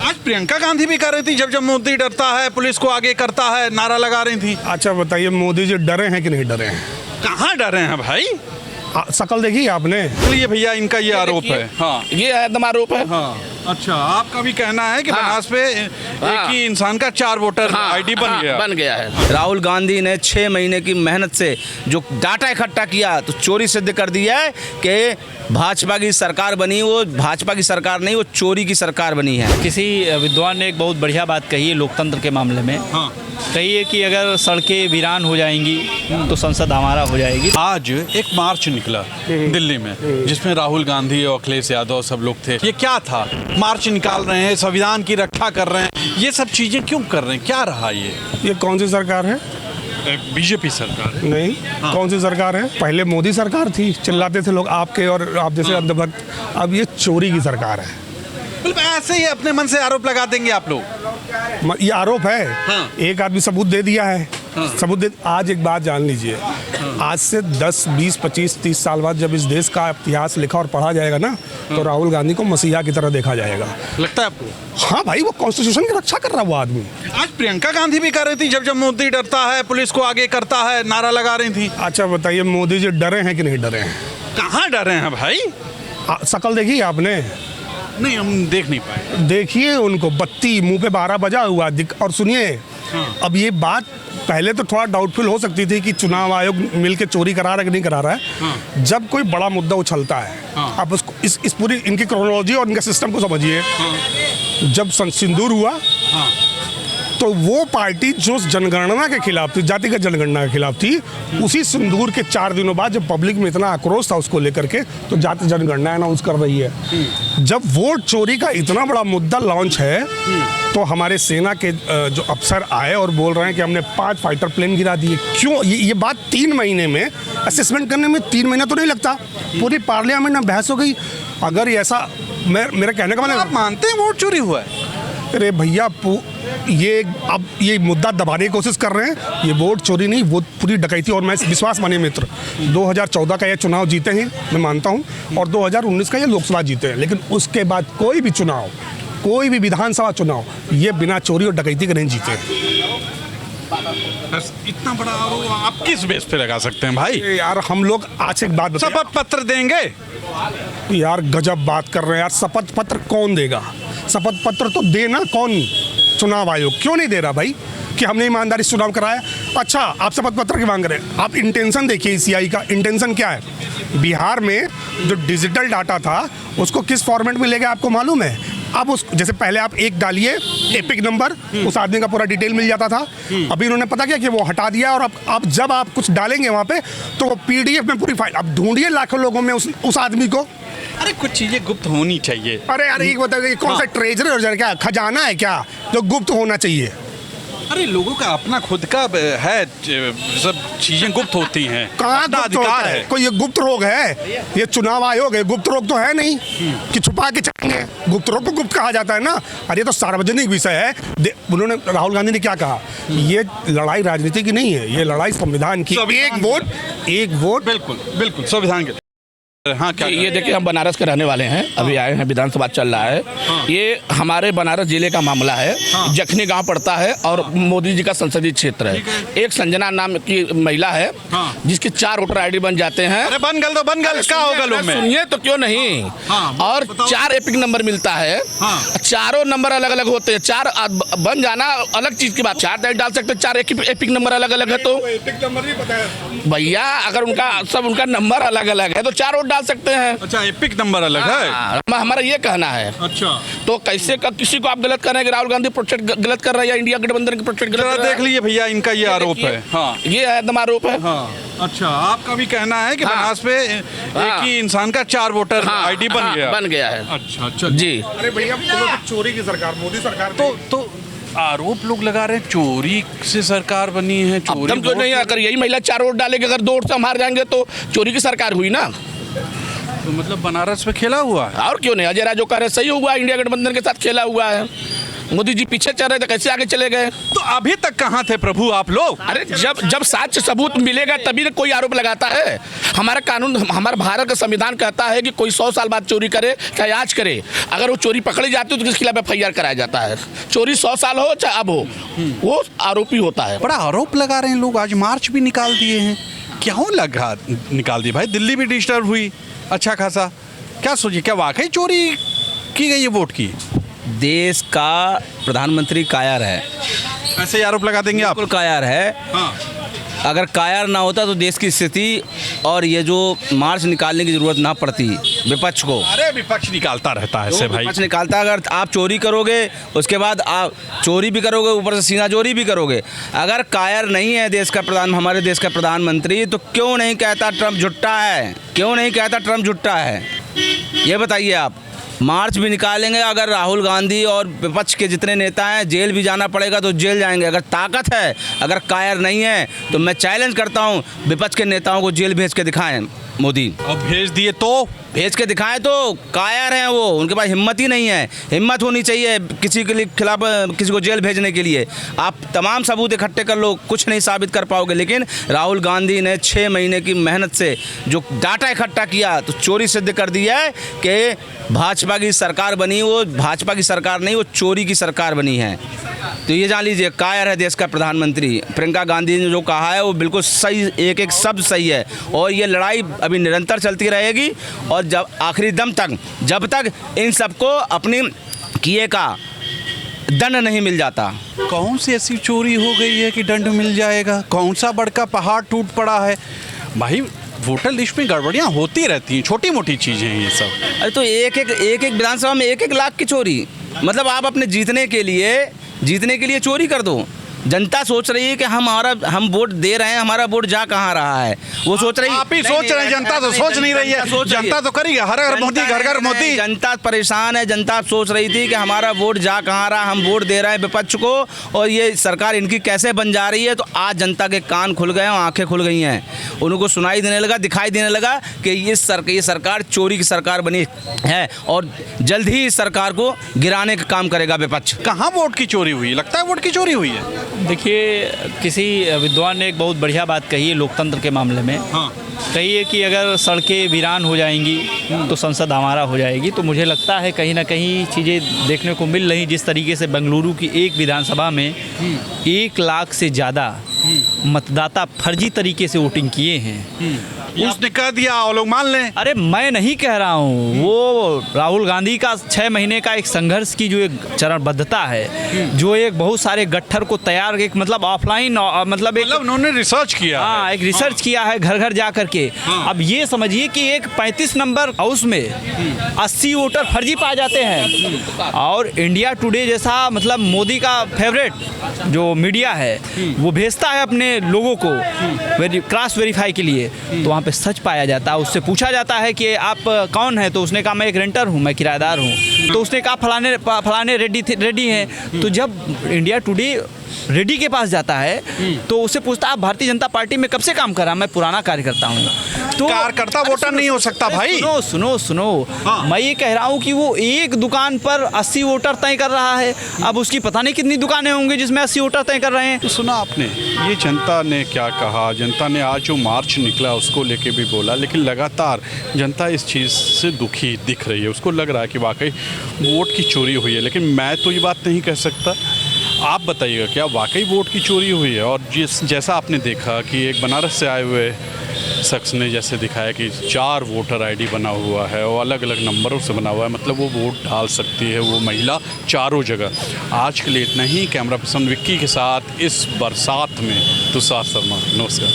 आज प्रियंका गांधी भी कर रही थी, जब जब मोदी डरता है पुलिस को आगे करता है, नारा लगा रही थी। अच्छा बताइए, मोदी जी डरे हैं कि नहीं डरे हैं? कहाँ डरे हैं भाई? शकल देखी आपने? चलिए भैया, इनका ये आरोप है। हाँ, ये एकदम आरोप है। हाँ, अच्छा, आपका भी कहना है कि बनास पे एक ही इंसान का 4 वोटर आईडी बन गया है। राहुल गांधी ने 6 महीने की मेहनत से जो डाटा इकट्ठा किया तो चोरी सिद्ध कर दिया है कि भाजपा की सरकार बनी, वो भाजपा की सरकार नहीं, वो चोरी की सरकार बनी है। किसी विद्वान ने एक बहुत बढ़िया बात कही है लोकतंत्र के मामले में। हाँ, कही है कि अगर सड़कें वीरान हो जाएंगी तो संसद हमारा हो जाएगी। आज एक मार्च निकला दिल्ली में जिसमें राहुल गांधी और अखिलेश यादव सब लोग थे। ये क्या था? मार्च निकाल रहे हैं, संविधान की रक्षा कर रहे हैं, ये सब चीजें क्यों कर रहे हैं? क्या रहा ये कौन सी सरकार है? बीजेपी सरकार है। नहीं, कौन सी सरकार है? पहले मोदी सरकार थी, चिल्लाते थे लोग आपके और आप जैसे अंधभक्त। अब ये चोरी की सरकार है। बिल्कुल ऐसे ही अपने मन से आरोप लगा देंगे आप लोग। ये आरोप है। हाँ। एक आदमी सबूत दे दिया है। हाँ। सबूत दे। आज एक बात जान लीजिए, आज से 10, 20, 25, 30 साल बाद जब इस देश का इतिहास लिखा और पढ़ा जाएगा ना, तो राहुल गांधी को मसीहा की तरह देखा जाएगा। लगता है आपको? हाँ भाई, वो कॉन्स्टिट्यूशन की रक्षा कर रहा है वो आदमी। आज प्रियंका गांधी भी कर रही थी, जब जब मोदी डरता है पुलिस को आगे करता है, नारा लगा रही थी। अच्छा बताइए, मोदी जी डरे हैं कि नहीं डरे हैं? कहाँ डरे हैं भाई? शकल देखी आपने? नहीं, हम देख नहीं पाए। देखिए उनको, बत्ती मुंह पे 12 बजा हुआ और सुनिए। अब ये बात पहले तो थोड़ा डाउटफुल हो सकती थी कि चुनाव आयोग मिलके चोरी करा रहा है कि नहीं करा रहा है। जब कोई बड़ा मुद्दा उछलता है, आप उसको इस पूरी इनकी क्रोनोलॉजी और इनके सिस्टम को समझिए। जब सिंदूर हुआ तो वो पार्टी जो जनगणना के खिलाफ थी, जातिगत जनगणना के खिलाफ थी, उसी सिंदूर के 4 दिनों बाद जब पब्लिक में इतना आक्रोश था उसको लेकर के, तो जाति जनगणना अनाउंस कर रही है। जब वोट चोरी का इतना बड़ा मुद्दा लॉन्च है, तो हमारे सेना के जो अफसर आए और बोल रहे हैं कि हमने 5 फाइटर प्लेन गिरा दिए। क्यों? ये बात 3 महीने में असेसमेंट करने में 3 महीना तो नहीं लगता। पूरी पार्लियामेंट में बहस हो गई। अगर ऐसा मेरा कहने का मतलब, आप मानते हैं वोट चोरी हुआ है? अरे भैया, ये मुद्दा दबाने की कोशिश कर रहे हैं। ये वोट चोरी नहीं, वो पूरी डकैती। और मैं विश्वास मानिए मित्र, 2014 का ये चुनाव जीते हैं, मैं मानता हूँ, और 2019 का ये लोकसभा जीते हैं, लेकिन उसके बाद कोई भी चुनाव, कोई भी विधानसभा चुनाव, ये बिना चोरी और डकैती के नहीं जीते हैं। इतना बड़ा आरोप आप किस बेस पे लगा सकते हैं भाई? यार हम लोग आज एक बात बताएं। शपथ पत्र देंगे? यार गजब बात कर रहे हैं यार। शपथ पत्र कौन देगा? शपथ पत्र तो देना कौन? चुनाव आयोग क्यों नहीं दे रहा भाई कि हमने ईमानदारी से चुनाव कराया? अच्छा, आप शपथ पत्र की मांग रहे हैं। आप इंटेंशन देखिए, सीआई का इंटेंशन क्या है। बिहार में जो डिजिटल डाटा था उसको किस फॉर्मेट में ले गए आपको मालूम है? अब उस जैसे पहले आप एक डालिए एपिक नंबर, उस आदमी का पूरा डिटेल मिल जाता था। अभी उन्होंने पता किया कि वो हटा दिया, और अब जब आप कुछ डालेंगे वहाँ पे तो वो पीडीएफ में पूरी फाइल। अब ढूंढिए लाखों लोगों में उस आदमी को। अरे कुछ चीजें गुप्त होनी चाहिए। अरे यार एक बताइए, कौन सा ट्रेजर और क्या खजाना है क्या जो गुप्त होना चाहिए? अरे लोगों का अपना खुद का है, सब चीजें गुप्त होती हैं। कहाँ अपना गुप्त अधिकार होता है? है। कोई ये गुप्त रोग है? ये चुनाव आयोग है, गुप्त रोग तो है नहीं कि छुपा के चलेंगे। गुप्त रोग को गुप्त कहा जाता है ना। अरे ये तो सार्वजनिक विषय है। उन्होंने, राहुल गांधी ने क्या कहा? ये लड़ाई राजनीति की नहीं है, ये लड़ाई संविधान की। एक वोट बिल्कुल बिल्कुल संविधान के। हाँ, क्या ये देखिए, हम बनारस के रहने वाले हैं, अभी आए हैं, विधानसभा चल रहा है। ये हमारे बनारस जिले का मामला है। जखनी गांव पड़ता है और मोदी जी का संसदीय क्षेत्र है। एक संजना नाम की महिला है जिसकी 4 वोटर आईडी बन जाते हैं। अरे बन गल क्या होगा लोग में? सुनिए तो क्यों नहीं। और 4 एपिक नंबर मिलता है। चारों नंबर अलग अलग होते हैं। 4 बन जाना अलग चीज की बात। 4 नहीं डाल सकते, 4 एपिक नंबर अलग अलग है। तो भैया अगर उनका नंबर अलग अलग है तो 4 वोट डाल सकते हैं। अच्छा, एपिक नंबर अलग है। हमारा ये कहना है। अच्छा, तो कैसे किसी को आप गलत कर रहे हैं कि राहुल गांधी प्रोटेक्ट गलत कर रहा है या इंडिया गठबंधन की प्रोटेक्ट गलत कर रहा है? देख लीजिए भैया, इनका ये आरोप है। हाँ, ये एकदम आरोप है। हाँ, अच्छा, आपका भी कहना है कि बनास पे एक ही इंसान का 4 वोटर आईडी बन गया है। अच्छा जी। अरे भैया, चोरी की सरकार, मोदी सरकार। तो आरोप लोग लगा रहे हैं चोरी से सरकार बनी है। चोरी क्यों नहीं? अगर यही महिला 4 वोट डालेगी, अगर 2 वोट से हम हार जाएंगे तो चोरी की सरकार हुई ना। तो मतलब बनारस पे खेला हुआ है। और क्यों नहीं, अजय राय जो कह रहे सही हुआ, इंडिया गठबंधन के साथ खेला हुआ है। मोदी जी पीछे चल रहे थे, कैसे आगे चले गए? तो अभी तक कहाँ थे प्रभु आप लोग? अरे जब साक्ष्य सबूत मिलेगा तभी ना कोई आरोप लगाता है। हमारा कानून, हमारा भारत का संविधान कहता है कि कोई 100 साल बाद चोरी करे चाहे आज करे, अगर वो चोरी पकड़ी जाती है तो किसके खिलाफ FIR कराया जाता है। चोरी 100 साल हो चाहे अब हो, वो आरोपी होता है। बड़ा आरोप लगा रहे हैं लोग, आज मार्च भी निकाल दिए हैं। क्यों निकाल दिए भाई? दिल्ली भी डिस्टर्ब हुई अच्छा खासा। क्या सोचिए, क्या वाकई चोरी की गई है वोट की? देश का प्रधानमंत्री कायर है, ऐसे ही आरोप लगा देंगे आप? बिल्कुल कायर है। हाँ। अगर कायर ना होता तो देश की स्थिति और ये जो मार्च निकालने की जरूरत ना पड़ती विपक्ष को। अरे विपक्ष निकालता रहता है ऐसे भाई। विपक्ष निकालता, अगर आप चोरी करोगे उसके बाद आप चोरी भी करोगे, ऊपर से सीना चोरी भी करोगे। अगर कायर नहीं है हमारे देश का प्रधानमंत्री, तो क्यों नहीं कहता ट्रम्प झुट्टा है? क्यों नहीं कहता ट्रम्प झुट्टा है? ये बताइए आप। मार्च भी निकालेंगे, अगर राहुल गांधी और विपक्ष के जितने नेता हैं जेल भी जाना पड़ेगा तो जेल जाएंगे। अगर ताकत है, अगर कायर नहीं है, तो मैं चैलेंज करता हूं विपक्ष के नेताओं को जेल भेज के दिखाएं मोदी। और भेज दिए तो भेज के दिखाएं तो कायर हैं वो, उनके पास हिम्मत ही नहीं है। हिम्मत होनी चाहिए किसी के लिए खिलाफ, किसी को जेल भेजने के लिए। आप तमाम सबूत इकट्ठे कर लो, कुछ नहीं साबित कर पाओगे। लेकिन राहुल गांधी ने 6 महीने की मेहनत से जो डाटा इकट्ठा किया तो चोरी सिद्ध कर दिया है कि भाजपा की सरकार बनी, वो भाजपा की सरकार नहीं, वो चोरी की सरकार बनी है। तो ये जान लीजिए, कायर है देश का प्रधानमंत्री। प्रियंका गांधी ने जो कहा है वो बिल्कुल सही, एक एक शब्द सही है। और ये लड़ाई अभी निरंतर चलती रहेगी और जब आखिरी दम तक, जब तक इन सबको अपनी किए का दंड नहीं मिल जाता। कौन सी ऐसी चोरी हो गई है कि दंड मिल जाएगा? कौन सा बड़का पहाड़ टूट पड़ा है भाई? वोटर लिस्ट में गड़बड़ियाँ होती रहती हैं, छोटी मोटी चीज़ें हैं ये सब। अरे तो एक एक विधानसभा में 1-1 लाख की चोरी, मतलब आप अपने जीतने के लिए चोरी कर दो। जनता सोच रही है कि हम वोट दे रहे हैं, हमारा वोट जा कहाँ रहा है, वो सोच रही है। आप ही सोच रहे हैं, जनता तो सोच नहीं रही है। जनता तो करेगी हर घर मोदी, घर घर मोदी। जनता परेशान है। जनता सोच रही थी कि हमारा वोट जा कहाँ रहा, हम वोट दे रहे हैं विपक्ष को और ये सरकार इनकी कैसे बन जा रही है। तो आज जनता के कान खुल गए, आंखें खुल गई हैं, उनको सुनाई देने लगा, दिखाई देने लगा कि ये सरकार चोरी की सरकार बनी है और जल्द ही इस सरकार को गिराने का काम करेगा विपक्ष। कहाँ वोट की चोरी हुई? लगता है वोट की चोरी हुई है। देखिए, किसी विद्वान ने एक बहुत बढ़िया बात कही है लोकतंत्र के मामले में। हाँ। कही है कि अगर सड़कें वीरान हो जाएंगी तो संसद आवारा हो जाएगी। तो मुझे लगता है कहीं ना कहीं चीज़ें देखने को मिल रही। जिस तरीके से बेंगलुरु की एक विधानसभा में 1 लाख से ज़्यादा मतदाता फर्जी तरीके से वोटिंग किए हैं। उसने कह दिया और लोग मान लें। अरे मैं नहीं कह रहा हूँ, वो राहुल गांधी का 6 महीने का एक संघर्ष की जो एक चरणबद्धता है, जो एक बहुत सारे गट्ठर को तैयार, एक मतलब ऑफलाइन, मतलब उन्होंने रिसर्च किया। हाँ, एक रिसर्च किया है घर घर जा करके। अब ये समझिए कि एक 35 नंबर हाउस में 80 वोटर फर्जी पाए जाते हैं। और इंडिया टुडे जैसा मतलब मोदी का फेवरेट जो मीडिया है वो भेजता है अपने लोगों को क्रॉस वेरीफाई के लिए, तो वहाँ पे सच पाया जाता है। उससे पूछा जाता है कि आप कौन है, तो उसने कहा मैं एक रेंटर हूँ, मैं किराएदार हूँ। तो उसने कहा फलाने रेड्डी हैं। तो जब इंडिया टुडे रेड्डी के पास जाता है तो उससे पूछता है आप भारतीय जनता पार्टी में कब से काम कर रहा? मैं पुराना कार्यकर्ता हूँ। तो कार्यकर्ता वोटर नहीं हो सकता भाई। सुनो हाँ। मैं ये कह रहा हूँ कि वो एक दुकान पर 80 वोटर तय कर रहा है। अब उसकी पता नहीं कितनी दुकानें होंगी जिसमें 80 वोटर तय कर रहे हैं। तो सुना आपने ये जनता ने क्या कहा? जनता ने आज जो मार्च निकला उसको लेके भी बोला, लेकिन लगातार जनता इस चीज़ से दुखी दिख रही है। उसको लग रहा है कि वाकई वोट की चोरी हुई है। लेकिन मैं तो ये बात नहीं कह सकता। आप बताइएगा, क्या वाकई वोट की चोरी हुई है? और जैसा आपने देखा कि एक बनारस से आए हुए शख्स ने जैसे दिखाया कि 4 वोटर आईडी बना हुआ है और अलग अलग नंबरों से बना हुआ है, मतलब वो वोट डाल सकती है वो महिला चारों जगह। आज के लिए इतना ही। कैमरा पर्सन विक्की के साथ इस बरसात में तुषार शर्मा, नमस्कार।